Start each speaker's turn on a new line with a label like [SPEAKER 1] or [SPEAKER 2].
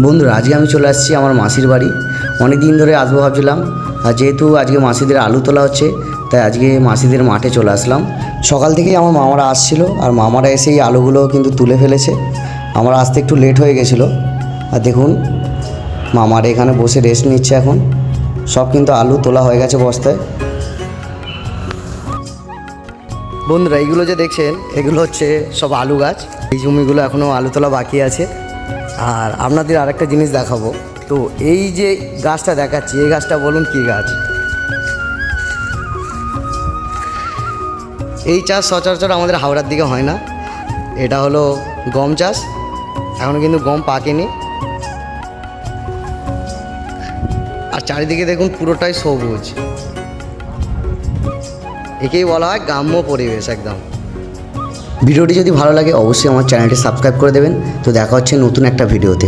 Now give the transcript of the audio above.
[SPEAKER 1] বন্ধুরা, আজকে আমি চলে আসছি আমার মাসির বাড়ি। অনেক দিন ধরে আসবো ভাবছিলাম, আর যেহেতু আজকে মাসিদের আলু তোলা হচ্ছে, তাই আজকে মাসিদের মাঠে চলে আসলাম। সকাল থেকেই আমার মামারা আসছিল, আর মামারা এসে এই আলুগুলো কিন্তু তুলে ফেলেছে। আমার আসতে একটু লেট হয়ে গেছিলো। আর দেখুন, মামারা এখানে বসে রেস্ট নিচ্ছে এখন। সব কিন্তু আলু তোলা হয়ে গেছে বস্তায়। বন্ধুরা, এইগুলো যে দেখছেন, এগুলো হচ্ছে সব আলু গাছ। এই জমিগুলো এখনও আলু তোলা বাকি আছে। আর আপনাদের আরেকটা জিনিস দেখাবো। তো এই যে গাছটা দেখাচ্ছি, এই গাছটা বলুন কী গাছ? এই চাষ সচরাচর আমাদের হাওড়ার দিকে হয় না। এটা হলো গম চাষ। এখনও কিন্তু গম পাকেনি। আর চারিদিকে দেখুন, পুরোটাই সবুজ। একেই বলা হয় গ্রাম্য পরিবেশ একদম। ভিডিওটি যদি ভালো লাগে অবশ্যই আমার চ্যানেলটি সাবস্ক্রাইব করে দেবেন। তো দেখা হচ্ছে নতুন একটা ভিডিওতে।